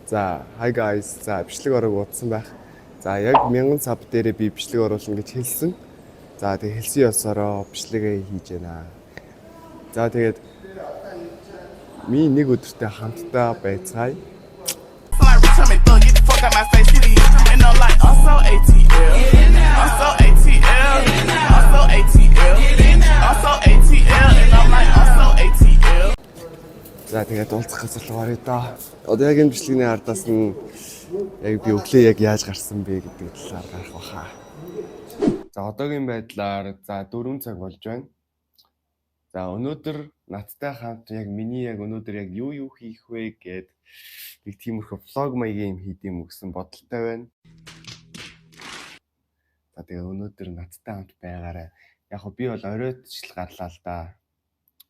За, hi guys. За, бичлэг орог утсан байх. За, яг 1000 саб дээрээ би бичлэг оруулна гэж хэлсэн. За, тэгээ хэлсэн ёсороо бичлэгээ хийж байна. За, тэгээд ми нэг өдөртөө хамтдаа байцгаая. За тэгээд уулзах газар руу орё доо. Одоо яг энэ бичлэгний ардаас нь яг би өглөө яг яаж гарсан бэ гэдэг талаар гарах баха. За одоогийн байдлаар за 4 цаг болж байна. За өнөөдөр надтай хамт яг миний яг өнөөдөр яг юу хийх вэ гэд нэг тиймэрхүү влог маягийн юм хийдэм гэсэн бодолтой байна. За тэгээ өнөөдөр надтай хамт байгаарай. Яг хөө би бол оройтчл гарлаа л да.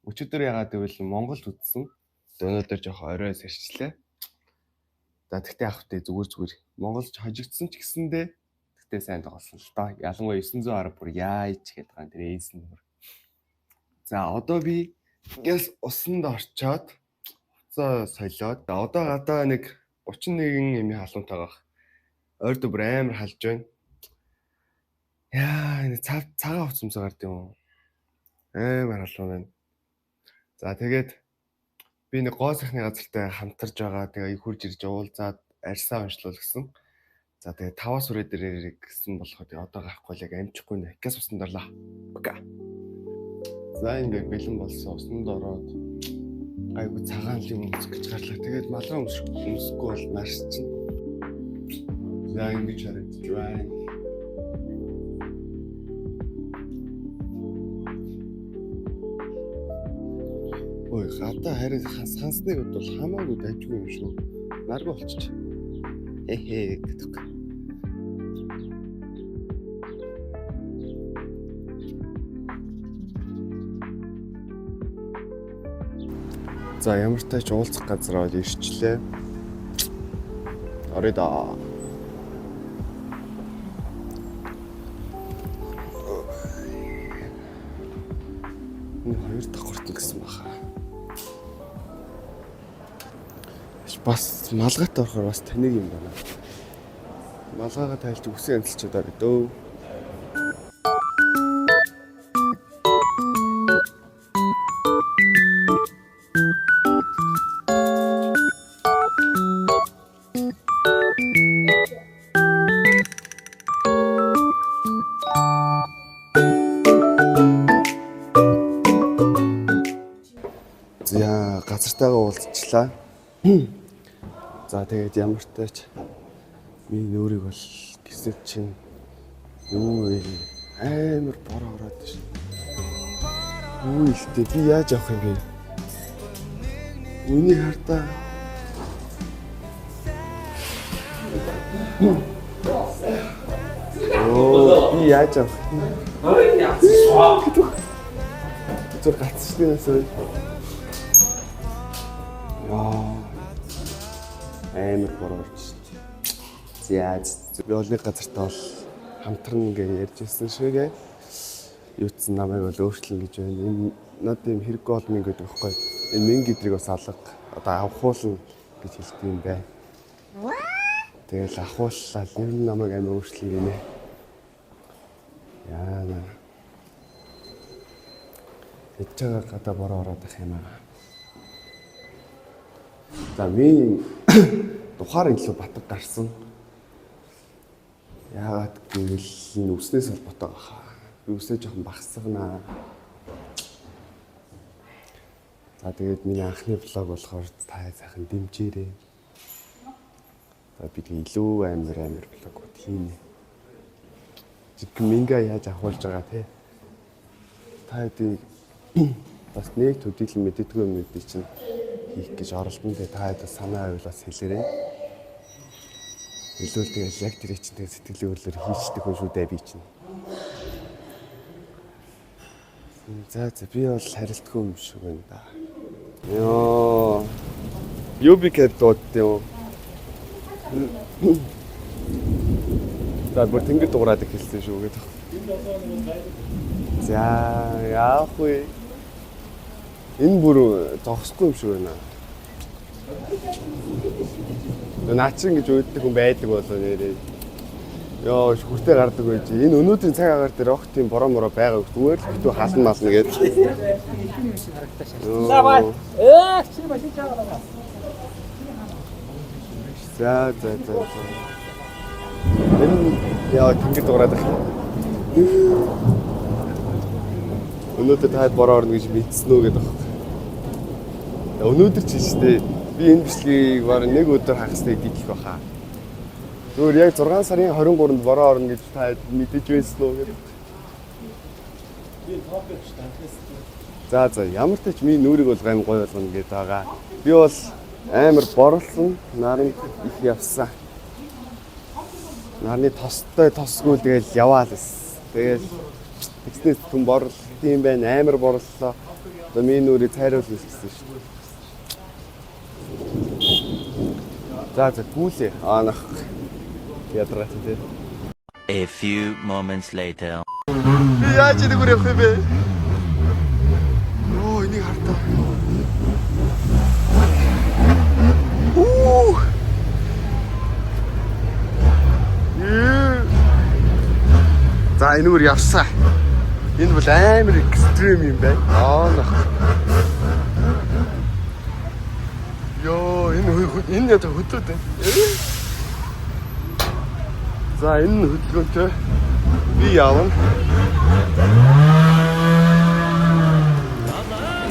Өчигдөр ягаад гэвэл Монголд үдсэн. Өнөөдөр жоохон орой сэрчлээ. За тэгтээ авахтай зүгээр Монголд хожигдсан ч гэсэндээ тэгтээ сайн тоглосон л доо. Ялангуяа 910 бүр яайч гэдэг ган тэр эйсэн нөр. За одоо би ингээс усанд орчоод хуцаа солиод. Одоо гадаа нэг 31 эми халуунтай байх. Ойр дөр амар халж байна. Яа энэ цагаан хувцсамсаа гард юм. Амар халуун байна. За тэгээд би нэг гоо сайхны газартай хамтарж байгаа. Тэгээ хурж ирж уулзаад арьсаа уншлуул гэсэн. За тэгээ 5-аас үрээ дээрээ гэсэн болохоор тэгээ одоо гарахгүй л яг амжихгүй нэ. Газ усанд орлоо. Бага. За ингээд бэлэн болсон усанд ороод айгу цагаан юм өмсөх гэж гарлаа. Тэгээд малгай өмсөхгүй бол маш чинь. За ингэж харагдаж байна. Ой, гадаа харин хансныг бол хамаагүй дайггүй юм шүү. Наргүй болчих. Эхээ гэдэг. За ямар ч тач уулзах газар бол ирчлээ. Орё да. Энэ хоёр дахь гуртан гэсэн баха. Бас малгайт орохоор бас танийг юм байна. Малгайгаа тайлж үсэн янзлчод орё дөө. За газартайгаа уулзчлаа. За тэгээд ямар ч тач миний нөөрийг бол гисэд чинь юу вэ? Амар бороо ороод шин. Юу ихтэй би яаж авах юм бэ? Үнийг хартаа. Оо би яаж авах юм? Ой яа. Зүр гацчихнаас. Амар борооч. За би олны газартаа бол хамтран гэж ярьжсэн шигээ. Юутсан намайг бол өөрчлөн гэж байна. Энэ над юм хэрэггүй болмын гэдэг байхгүй. Энэ мэн гэдрийг бас алга одоо авахуулна гэж хэлдэг юм бай. Тэгэл авахууллаа ер нь намайг амар өөрчлөн гинэ. Яана. Эцэг гадаа бороо ороод их юм аа. За ми тухаар илүү батг гарсан. Яагаад гэвэл энэ үснээс холбоотой баха. Би үсээ жоохон багасгана. За тэгээд миний анхны влог болохоор та сайхан дэмжээрэй. За би илүү амар влогууд хийнэ. Жиг минга яаж ахуулж байгаа те. Та хэд бас нэг төдийлөн мэддэггүй юм бид чинь хийх гэж оролдсон дээ. Та хэд санаа авилаас хэлээрэй. Илүү л тэгэл яг тэр чинь тэг сэтгэлийн хөдлөөр хийчдэг хүн шүү дээ би чинь. За би бол харилтгүй юм шиг байна да. Йоо. Юби кэдод дээ. За бүр тэнгид дуурайдаг хэлсэн шүү гэдэг. За яах вэ? Энэ бүр зогсохгүй юм шиг байна. Наа чи ингэж өөддөг хүн байдаг болоо нэрээ. Йоо хүртээ гардаг байж. Энэ өнөөдрийн цаг агаар дээр огт тийм бороо мороо байгаа гэж зүгээр л битүү хаална мална гэж. Давай. Чи машин чагаа. За. Энэ яа тэнгэр дуурайд байна. Өнөөдөр таад бороо орно гэж мэдсэн үү гэдэг байна. Өнөөдөр ч гэжтэй би энэ бичлэгийг бараг нэг өдөр хагасныг дийлэх байхаа. Зүгээр яг 6 сарын 23-нд бороо орно гэж та мэдэж байсан уу гэдэг. Би топик штатаас. За ямар ч тач миний нүрийг бол гайм гой болгоно гэдэг байгаа. Би бол амар борлсон, наран их явсан. Нарны тостой тосгүй тэгэл яваал эс. Тэгэл экснес түн борл тийм байна, амар борлоо. Одоо миний нүрийг цайруулах гэсэн шүү дээ. За гүйлээ. Нах. Ядраач дээ. A few moments later. Яаж ингэ үрэх вэ бэ? Оо, энийг хартаа. За энэ үр явсаа. Энэ бол амар экстрим юм байна. Нах. Йоо, энэ ята хөдлөд байна. За энэ хөдөлгөөнтэй би явна.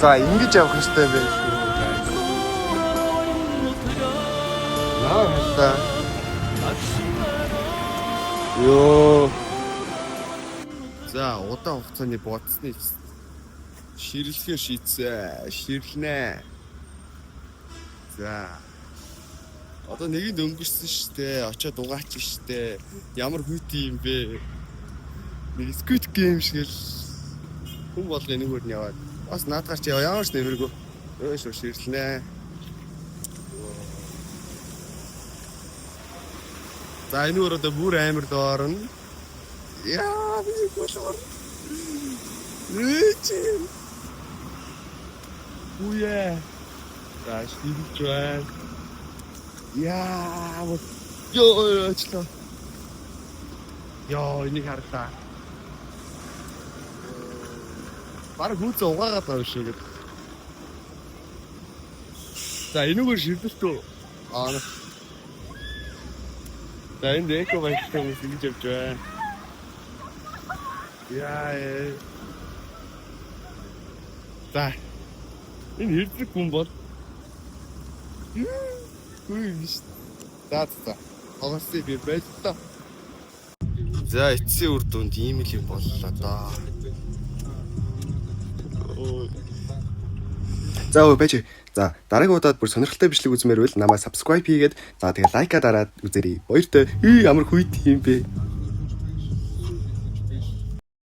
За ингэж явах хэрэгтэй юм байна шүү. Наа. Йоо. За удаан хугацааны бодсны ширлэхээр шийдсэн. Ширлнэ. За. Одоо нэгэнд өнгөрсөн штэ. Очоод угаач штэ. Ямар хүйти юм бэ? Нэг Squid Game шиг хүн болгоны нэг хөрн яваад. Бас наадгаар чи ямар ч нэмэргүй. Өө шүү ширлнэ. За энэ өөр одоо бүр амар доорно. Яа би болоо. Эчи. Уяа. За шилж байна. Яа. Ёо члаа. Ёо энийг харлаа. Бараг хүүц угаагаад байгаа шүү гэдэг. За энэгээр шилдэлтөө. За энэ эко байштай хүмүүс ингэж явж байна. Яа. За. Энэ хэрэг хүн бол. За. Хагасыг би байлаа. За эцсийн үр дүнд ийм л юм боллоо доо. За байж. За дараагийн удаад бүр сонирхолтой бичлэг үзмээр байл намайг subscribe хийгээд за тэгээ лайка дараад үзээрэй. Баяртай. Ямар хүйт юм бэ?